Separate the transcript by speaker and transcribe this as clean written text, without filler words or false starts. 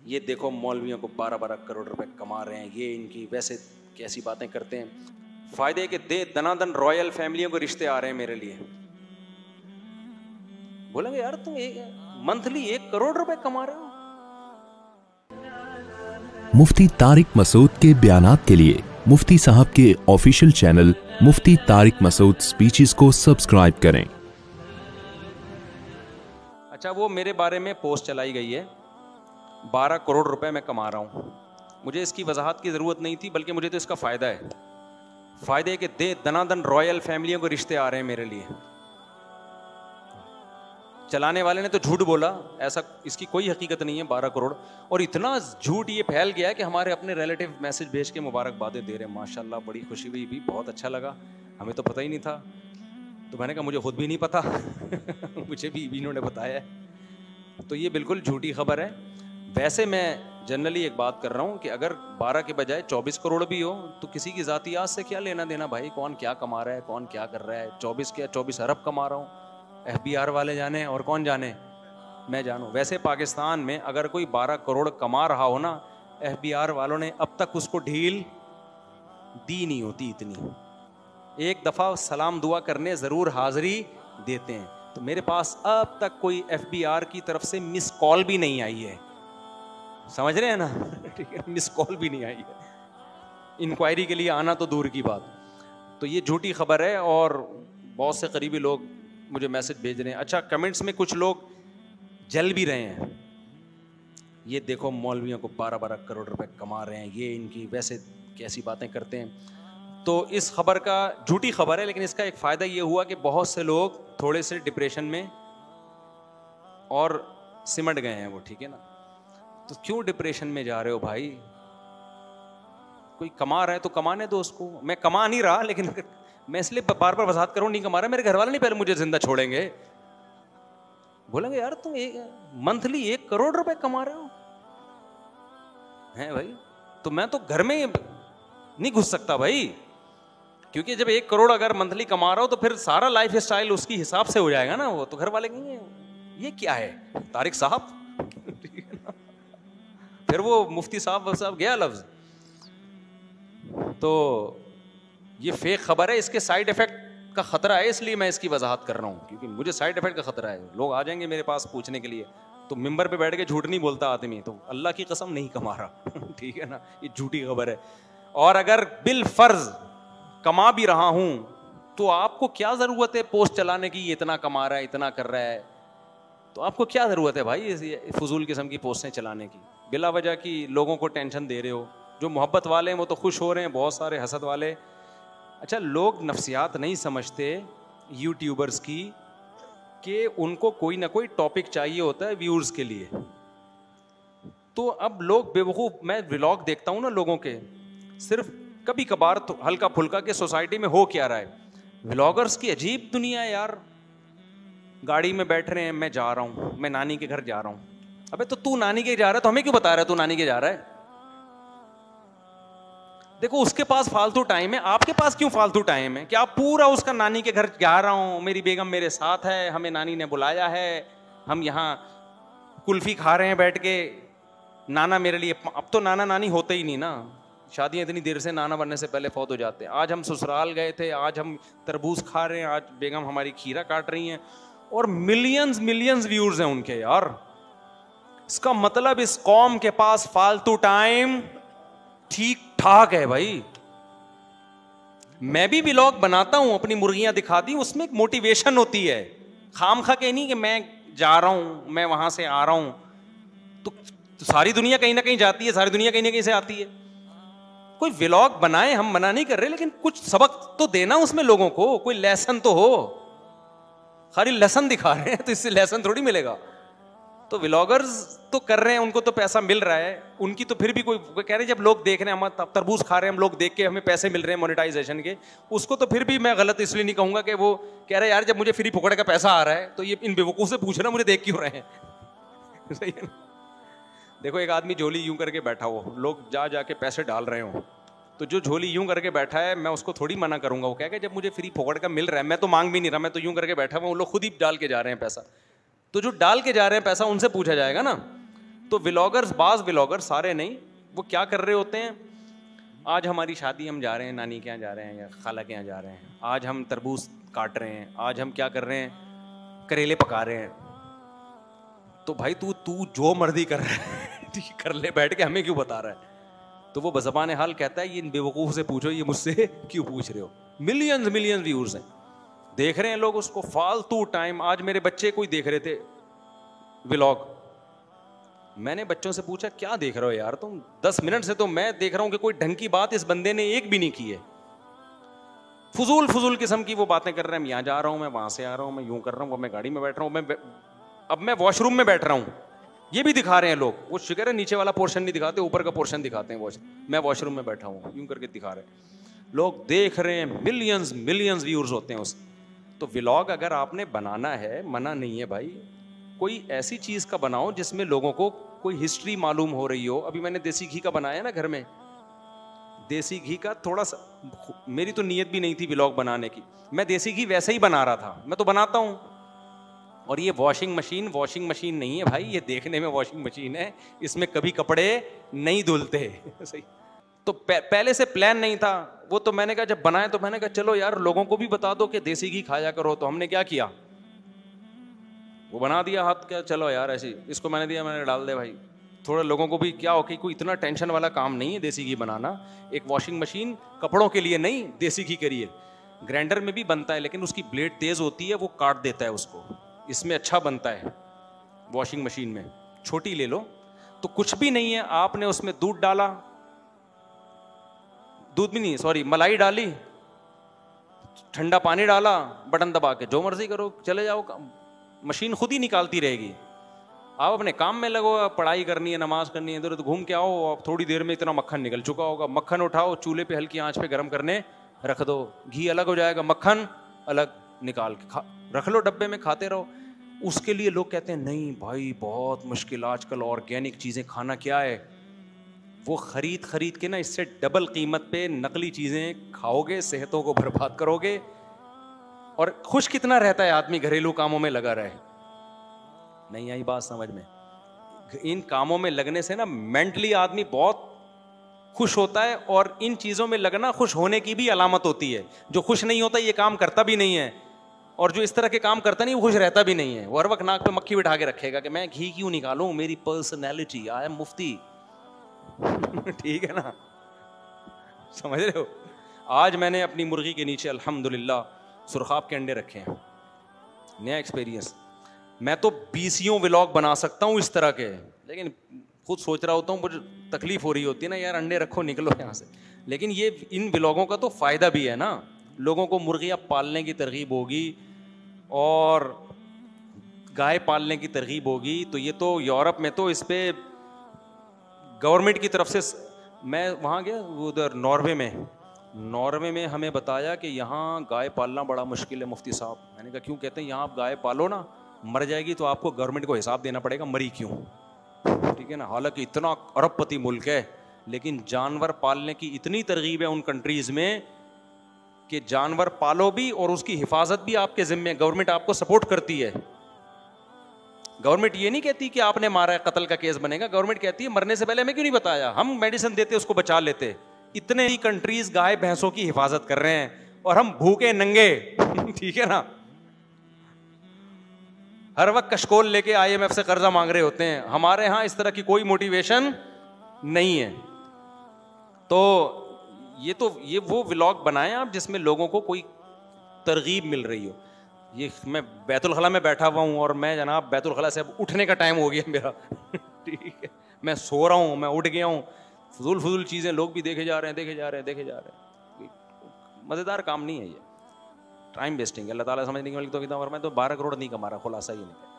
Speaker 1: یہ دیکھو مولویوں کو 12 کروڑ روپے کما رہے ہیں, یہ ان کی ویسے کیسی باتیں کرتے ہیں. فائدے کے دے دنادن رائل فیملیوں کو رشتے آ رہے ہیں میرے لیے. بولیں گے یار تم منتھلی 1 کروڑ روپے کما رہے ہو.
Speaker 2: مفتی طارق مسعود کے بیانات کے لیے مفتی صاحب کے آفیشیل چینل مفتی طارق مسعود سپیچز کو سبسکرائب کریں.
Speaker 1: اچھا, وہ میرے بارے میں پوسٹ چلائی گئی ہے 12 کروڑ روپے میں کما رہا ہوں. مجھے اس کی وضاحت کی ضرورت نہیں تھی, بلکہ مجھے تو اس کا فائدہ ہے. فائدے کے دے دنادن رائل فیملیوں کو رشتے آ رہے ہیں میرے لیے. چلانے والے نے تو جھوٹ بولا, ایسا اس کی کوئی حقیقت نہیں ہے 12 کروڑ. اور اتنا جھوٹ یہ پھیل گیا کہ ہمارے اپنے ریلیٹیو میسج بھیج کے مبارکبادیں دے رہے ہیں. ماشاء اللہ بڑی خوشی ہوئی بھی, بہت اچھا لگا, ہمیں تو پتہ ہی نہیں تھا. تو میں نے کہا مجھے خود بھی نہیں پتا, مجھے بھی انہوں نے بتایا ہے. تو یہ بالکل جھوٹی خبر ہے. ویسے میں جنرلی ایک بات کر رہا ہوں کہ اگر 12 کے بجائے 24 کروڑ بھی ہو تو کسی کی ذاتیات سے کیا لینا دینا بھائی, کون کیا کما رہا ہے, کون کیا کر رہا ہے. 24 ارب کما رہا ہوں, FBR والے جانے اور کون جانے, میں جانوں. ویسے پاکستان میں اگر کوئی 12 کروڑ کما رہا ہو نا, FBR والوں نے اب تک اس کو ڈھیل دی نہیں ہوتی اتنی. ایک دفعہ سلام دعا کرنے ضرور حاضری دیتے ہیں. تو میرے پاس اب تک کوئی FBR کی طرف سے مس کال بھی نہیں آئی ہے, سمجھ رہے ہیں نا, ٹھیک ہے, مس کال بھی نہیں آئی ہے. انکوائری کے لیے آنا تو دور کی بات. تو یہ جھوٹی خبر ہے اور بہت سے قریبی لوگ مجھے میسج بھیج رہے ہیں. اچھا, کمنٹس میں کچھ لوگ جل بھی رہے ہیں, یہ دیکھو مولویوں کو 12 کروڑ روپے کما رہے ہیں, یہ ان کی ویسے کیسی باتیں کرتے ہیں. تو اس خبر کا جھوٹی خبر ہے, لیکن اس کا ایک فائدہ یہ ہوا کہ بہت سے لوگ تھوڑے سے ڈپریشن میں اور سمٹ گئے ہیں وہ, ٹھیک ہے نا. تو کیوں ڈپریشن میں جا رہے ہو بھائی, کوئی کما رہا ہے تو کمانے دو اس کو. میں کما نہیں رہا, لیکن میں اس لیے بار بار وضاحت کروں, نہیں کما رہا, میرے گھر والے نہیں پہلے مجھے زندہ چھوڑیں گے. بولیں گے یار تم منتھلی 1 کروڑ روپے کما رہے ہو ہیں بھائی. تو میں تو گھر میں نہیں گھس سکتا بھائی, کیونکہ جب 1 کروڑ اگر منتھلی کما رہا ہو تو پھر سارا لائف اسٹائل اس کی حساب سے ہو جائے گا نا. وہ تو گھر والے کہیں گے یہ کیا ہے طارق صاحب, پھر وہ مفتی صاحب گیا لفظ. تو یہ فیک خبر ہے, اس کے سائڈ افیکٹ کا خطرہ ہے, اس لیے میں اس کی وضاحت کر رہا ہوں, کیونکہ مجھے سائڈ افیکٹ کا خطرہ ہے. لوگ آ جائیں گے میرے پاس پوچھنے کے لیے, تو ممبر پہ بیٹھ کے جھوٹ نہیں بولتا آدمی, تو اللہ کی قسم نہیں کما رہا, ٹھیک ہے نا, یہ جھوٹی خبر ہے. اور اگر بالفرض کما بھی رہا ہوں تو آپ کو کیا ضرورت ہے پوسٹ چلانے کی, یہ اتنا کما رہا ہے, اتنا کر رہا ہے, تو آپ کو کیا ضرورت ہے بھائی فضول قسم کی پوسٹیں چلانے کی, بلا وجہ کی لوگوں کو ٹینشن دے رہے ہو. جو محبت والے ہیں وہ تو خوش ہو رہے ہیں, بہت سارے حسد والے. اچھا, لوگ نفسیات نہیں سمجھتے یوٹیوبرز کی, کہ ان کو کوئی نہ کوئی ٹاپک چاہیے ہوتا ہے ویورز کے لیے. تو اب لوگ بے وقوف, میں ولاگ دیکھتا ہوں نا لوگوں کے, صرف کبھی کبھار تو ہلکا پھلکا کہ سوسائٹی میں ہو کیا رہا ہے. ولاگرز کی عجیب دنیا ہے یار. گاڑی میں بیٹھ رہے ہیں, میں جا رہا ہوں, میں نانی کے گھر جا رہا ہوں. ابے تو نانی کے جا رہا ہے تو ہمیں کیوں بتا رہا ہے تو نانی کے جا رہا ہے. دیکھو اس کے پاس فالتو ٹائم ہے, آپ کے پاس کیوں فالتو ٹائم ہے, کہ آپ پورا اس کا نانی کے گھر جا رہا ہوں, میری بیگم میرے ساتھ ہے, ہمیں نانی نے بلایا ہے, ہم یہاں کلفی کھا رہے ہیں بیٹھ کے, نانا میرے لیے. اب تو نانا نانی ہوتے ہی نہیں نا, شادیاں اتنی دیر سے نانا بننے سے پہلے فوت ہو جاتے ہیں. آج ہم سسرال گئے تھے, آج ہم تربوز کھا رہے ہیں, آج بیگم ہماری کھیرا کاٹ رہی ہیں, اور ملینز ویورز ہیں ان کے یار. اس کا مطلب اس قوم کے پاس فالتو ٹائم ٹھیک ٹھاک ہے بھائی. میں بھی ولاگ بناتا ہوں, اپنی مرغیاں دکھاتی ہوں, اس میں ایک موٹیویشن ہوتی ہے, خام خواہ کہ نہیں کہ میں جا رہا ہوں, میں وہاں سے آ رہا ہوں. تو ساری دنیا کہیں نہ کہیں جاتی ہے, ساری دنیا کہیں نہ کہیں سے آتی ہے. کوئی ولاگ بنائے, ہم منع نہیں کر رہے, لیکن کچھ سبق تو دینا اس میں لوگوں کو, کوئی لیسن تو ہو. خالی لیسن دکھا رہے ہیں تو اس سے لیسن تھوڑی ملے گا. تو ولاگرز تو کر رہے ہیں, ان کو تو پیسہ مل رہا ہے, ان کی تو پھر بھی کوئی کہہ رہے ہیں جب لوگ دیکھ رہے ہیں, ہم تربوز کھا رہے ہیں, ہم لوگ دیکھ کے ہمیں پیسے مل رہے ہیں مونیٹائزیشن کے, اس کو تو پھر بھی میں غلط اس لیے نہیں کہوں گا کہ وہ کہہ رہے ہیں یار جب مجھے فری پکڑے کا پیسہ آ رہا ہے تو یہ ان بیوقوف سے پوچھنا مجھے دیکھ کیوں رہے ہیں. صحیح ہے نا. دیکھو ایک آدمی جھولی یوں کر کے بیٹھا ہو, لوگ جا کے پیسے ڈال رہے ہوں, تو جو جھولی یوں کر کے بیٹھا ہے میں اس کو تھوڑی منع کروں گا. وہ کہے گا جب مجھے فری پکڑ کا مل رہا ہے, میں تو مانگ بھی نہیں رہا, میں تو یوں کر کے بیٹھا ہوں, وہ لوگ خود ہی ڈال کے جا رہے ہیں پیسہ. تو جو ڈال کے جا رہے ہیں پیسہ ان سے پوچھا جائے گا نا. تو ولاگرز, بعض ولاگر, سارے نہیں, وہ کیا کر رہے ہوتے ہیں, آج ہماری شادی ہم جا رہے ہیں, نانی کے یہاں جا رہے ہیں یا خالہ کے یہاں جا رہے ہیں, آج ہم تربوز کاٹ رہے ہیں, آج ہم کیا کر رہے ہیں, کریلے پکا رہے ہیں. تو بھائی تو جو مرضی کر رہا ہے کر لے بیٹھ کے, ہمیں کیوں بتا رہا ہے؟ تو وہ بزبان حال کہتا ہے یہ ان بیوقوف سے پوچھو یہ مجھ سے کیوں پوچھ رہے ہو. ملینز ویورز ہیں, دیکھ رہے ہیں لوگ اس کو فالتو ٹائم. آج میرے بچے کوئی دیکھ رہے تھے ولاگ, میں نے بچوں سے پوچھا کیا دیکھ رہے ہو یار تم, 10 منٹ سے تو میں دیکھ رہا ہوں کہ کوئی ڈھنگ کی بات اس بندے نے ایک بھی نہیں کی ہے, فضول قسم کی وہ باتیں کر رہے ہیں. میں یہاں جا رہا ہوں, میں وہاں سے آ رہا ہوں, میں یوں کر رہا ہوں, اب میں گاڑی میں بیٹھ رہا ہوں, اب میں واش روم میں بیٹھ رہا ہوں, یہ بھی دکھا رہے ہیں لوگ. وہ شکر ہے نیچے والا پورشن نہیں دکھاتے, اوپر کا پورشن دکھاتے ہیں. میں واش روم میں بیٹھا ہوں, یوں کر کے دکھا رہے ہیں لوگ, دیکھ رہے ہیں. ملینز ویورز ہوتے ہیں اس. تو ولاگ اگر آپ نے بنانا ہے, منع نہیں ہے بھائی, کوئی ایسی چیز کا بناؤ جس میں لوگوں کو کوئی ہسٹری معلوم ہو رہی ہو. ابھی میں نے دیسی گھی کا بنایا نا گھر میں, دیسی گھی کا تھوڑا سا, میری تو نیت بھی نہیں تھی ولاگ بنانے کی, میں دیسی گھی ویسے ہی بنا رہا تھا, میں تو بناتا ہوں. اور یہ واشنگ مشین نہیں ہے بھائی, یہ دیکھنے میں واشنگ مشین ہے, اس میں کبھی کپڑے نہیں دھلتے. صحیح. تو پہلے سے پلان نہیں تھا وہ, تو میں نے کہا جب بنائے تو میں نے کہا چلو یار لوگوں کو بھی بتا دو کہ دیسی گھی کھایا کرو. تو ہم نے کیا کیا, وہ بنا دیا ہاتھ, کیا چلو یار ایسی, اس کو میں نے دیا, میں نے ڈال دے بھائی. تھوڑا لوگوں کو بھی کیا ہو کہ کوئی اتنا ٹینشن والا کام نہیں ہے دیسی گھی بنانا. ایک واشنگ مشین کپڑوں کے لیے نہیں, دیسی گھی کے لیے. گرائنڈر میں بھی بنتا ہے لیکن اس کی بلیڈ تیز ہوتی ہے, وہ کاٹ دیتا ہے اس کو. اس میں اچھا بنتا ہے واشنگ مشین میں, چھوٹی لے لو. تو کچھ بھی نہیں ہے, آپ نے اس میں دودھ ڈالا, دودھ بھی نہیں سوری ملائی ڈالی, ٹھنڈا پانی ڈالا, بٹن دبا کے جو مرضی کرو, چلے جاؤ, مشین خود ہی نکالتی رہے گی. آپ اپنے کام میں لگو, پڑھائی کرنی ہے, نماز کرنی ہے, ادھر ادھر گھوم کے آؤ, آپ تھوڑی دیر میں اتنا مکھن نکل چکا ہوگا. مکھن اٹھاؤ, چولہے پہ ہلکی آنچ پہ گرم کرنے رکھ دو, گھی الگ ہو جائے گا, مکھن الگ نکال کے رکھ لو ڈبے میں, کھاتے رہو. اس کے لیے لوگ کہتے ہیں نہیں بھائی بہت مشکل, آج کل آرگینک چیزیں کھانا کیا ہے. وہ خرید کے نا اس سے ڈبل قیمت پہ نقلی چیزیں کھاؤ گے, صحتوں کو برباد کرو گے. اور خوش کتنا رہتا ہے آدمی گھریلو کاموں میں لگا رہے. نہیں آئی بات سمجھ میں؟ ان کاموں میں لگنے سے نا مینٹلی آدمی بہت خوش ہوتا ہے, اور ان چیزوں میں لگنا خوش ہونے کی بھی علامت ہوتی ہے. جو خوش نہیں ہوتا یہ کام کرتا بھی نہیں ہے, اور جو اس طرح کے کام کرتا نہیں وہ خوش رہتا بھی نہیں ہے. وہ ہر وقت ناک پہ مکھی بٹھا کے رکھے گا کہ میں گھی کیوں نکالوں, میری پرسنالٹی, آئی ایم مفتی. ٹھیک ہے نا, سمجھ رہے ہو. آج میں نے اپنی مرغی کے نیچے الحمدللہ سرخاب کے انڈے رکھے ہیں, نیا ایکسپیرینس. میں تو 20 ولاگ بنا سکتا ہوں اس طرح کے, لیکن خود سوچ رہا ہوتا ہوں, مجھے تکلیف ہو رہی ہوتی ہے نا یار, انڈے رکھو نکلو یہاں سے. لیکن یہ ان ولاگوں کا تو فائدہ بھی ہے نا, لوگوں کو مرغیاں پالنے کی ترغیب ہوگی اور گائے پالنے کی ترغیب ہوگی. تو یہ تو یورپ میں تو اس پہ گورنمنٹ کی طرف سے, میں وہاں گیا ادھر ناروے میں ہمیں بتایا کہ یہاں گائے پالنا بڑا مشکل ہے مفتی صاحب. میں نے کہا کیوں؟ کہتے ہیں یہاں آپ گائے پالو نا, مر جائے گی تو آپ کو گورنمنٹ کو حساب دینا پڑے گا مری کیوں. ٹھیک ہے نا, حالانکہ اتنا ارب پتی ملک ہے, لیکن جانور پالنے کی اتنی ترغیب ہے ان کنٹریز میں کہ جانور پالو بھی اور اس کی حفاظت بھی آپ کے ذمے. گورنمنٹ آپ کو سپورٹ کرتی ہے. گورنمنٹ یہ نہیں کہتی کہ آپ نے مارا ہے قتل کا کیس بنے گا, گورنمنٹ کہتی ہے مرنے سے پہلے ہمیں کیوں نہیں بتایا, ہم میڈیسن دیتے اس کو بچا لیتے. اتنے ہی کنٹریز گائے بھینسوں کی حفاظت کر رہے ہیں اور ہم بھوکے ننگے. ٹھیک ہے نا, ہر وقت کشکول لے کے IMF سے قرضہ مانگ رہے ہوتے ہیں. ہمارے ہاں اس طرح کی کوئی موٹیویشن نہیں ہے. تو یہ وہ ولاگ بنائیں آپ جس میں لوگوں کو کوئی ترغیب مل رہی ہو. یہ میں بیت الخلا میں بیٹھا ہوا ہوں اور میں جناب بیت الخلا سے اب اٹھنے کا ٹائم ہو گیا میرا. ٹھیک ہے, میں سو رہا ہوں, میں اٹھ گیا ہوں. فضول چیزیں لوگ بھی دیکھے جا رہے ہیں. مزیدار کام نہیں ہے یہ, ٹائم ویسٹنگ ہے. اللہ تعالیٰ سمجھنے کی تو 12 کروڑ نہیں کما رہا, خلاصہ یہ نہیں.